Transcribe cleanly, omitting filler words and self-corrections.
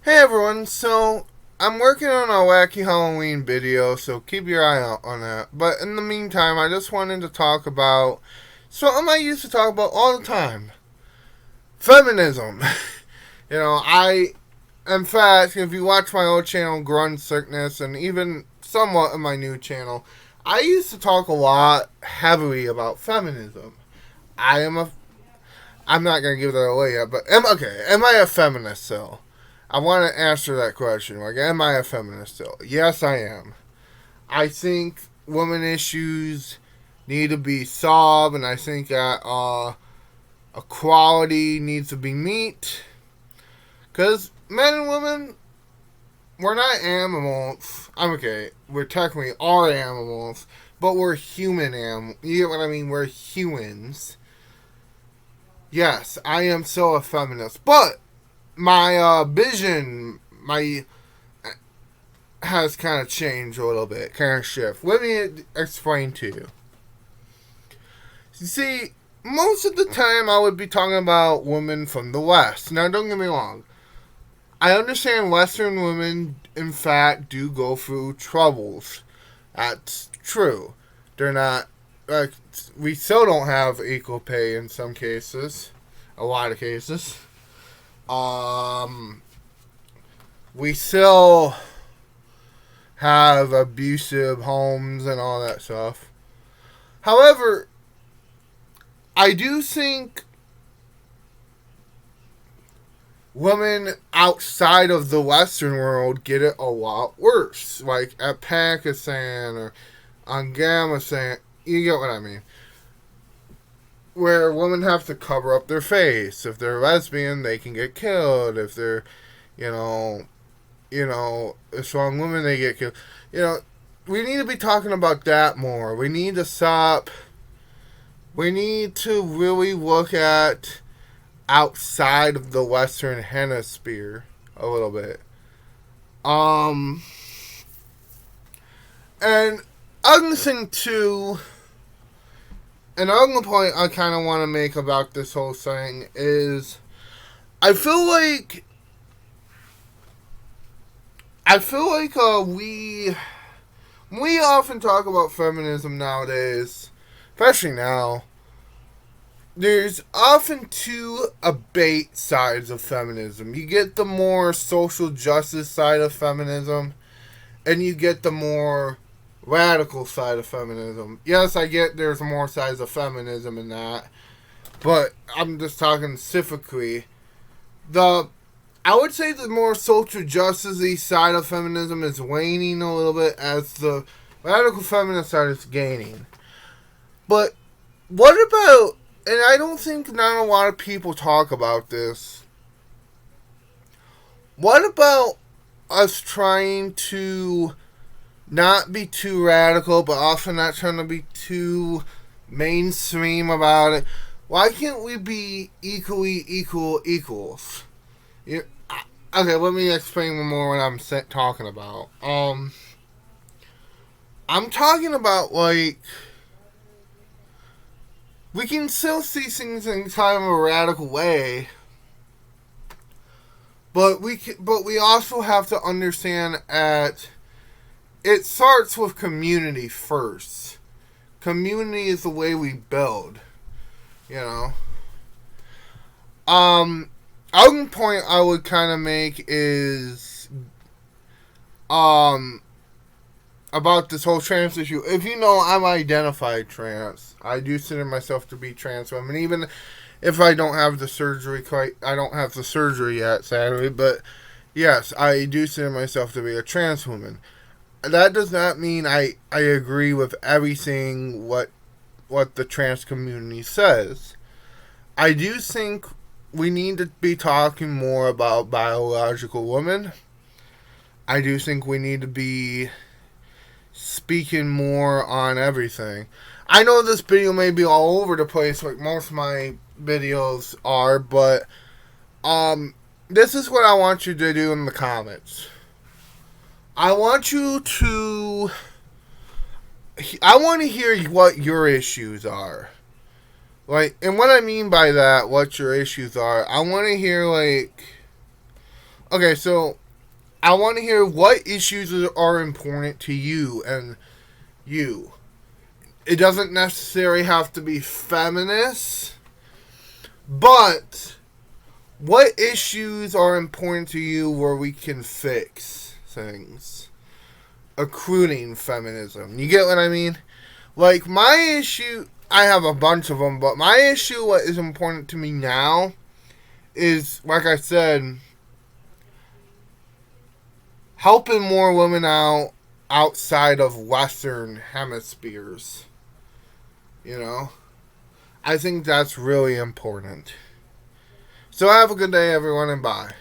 Hey everyone, so I'm working on a wacky Halloween video, so keep your eye out on that. But in the meantime, I just wanted to talk about something I used to talk about all the time: feminism. In fact, if you watch my old channel, Grunge Sickness, and even somewhat of my new channel, I used to talk a lot heavily about feminism. I am a, I'm not gonna give that away yet, but am I a feminist still? I want to answer that question. Like, am I a feminist still? Yes, I am. I think women issues need to be solved, and I think that equality needs to be met. Because men and women, we're not animals. I'm okay. We're technically are animals, but we're human animals. You get what I mean? We're humans. Yes, I am still a feminist, but my vision, my has kind of changed a little bit, kind of shift. Let me explain to you. You see, most of the time I would be talking about women from the West. Now, don't get me wrong. I understand Western women, in fact, do go through troubles. That's true. They're not, like, we still don't have equal pay in some cases. A lot of cases. We still have abusive homes and all that stuff. However, I do think women outside of the Western world get it a lot worse. Like at Pakistan or Afghanistan, you get what I mean. Where women have to cover up their face. If they're lesbian, they can get killed. If they're, you know, a strong woman, they get killed. We need to be talking about that more. We need to stop. We need to really look at outside of the Western hemisphere a little bit. And other thing too, another point I kind of want to make about this whole thing is, I feel like we often talk about feminism nowadays, especially now. There's often two abate sides of feminism. You get the more social justice side of feminism, and you get the more radical side of feminism. Yes, I get there's more sides of feminism in that, but I'm just talking specifically. I would say the more social justice side of feminism is waning a little bit as the radical feminist side is gaining. But what about, and I don't think not a lot of people talk about this, what about us trying to not be too radical, but also not trying to be too mainstream about it? Why can't we be equals? Okay, let me explain more what I'm talking about. I'm talking about, like, we can still see things in kind of a radical way, but we also have to understand that it starts with community first. Community is the way we build, you know. Other point I would kind of make is about this whole trans issue. If you know, I'm identified trans. I do consider myself to be trans woman, even if I don't have the surgery I don't have the surgery yet, sadly. But yes, I do consider myself to be a trans woman. That does not mean I agree with everything what the trans community says. I do think we need to be talking more about biological women. I do think we need to be speaking more on everything. I know this video may be all over the place like most of my videos are, but this is what I want you to do in the comments. I want to hear what your issues are. Like, and what I mean by that, what your issues are, I want to hear, like, Okay, so I want to hear what issues are important to you and you. It doesn't necessarily have to be feminist, but what issues are important to you where we can fix things? Accruing feminism. You get what I mean? Like, my issue, I have a bunch of them, but my issue, what is important to me now, is, like I said, helping more women out outside of Western hemispheres. You know? I think that's really important. So have a good day, everyone, and bye.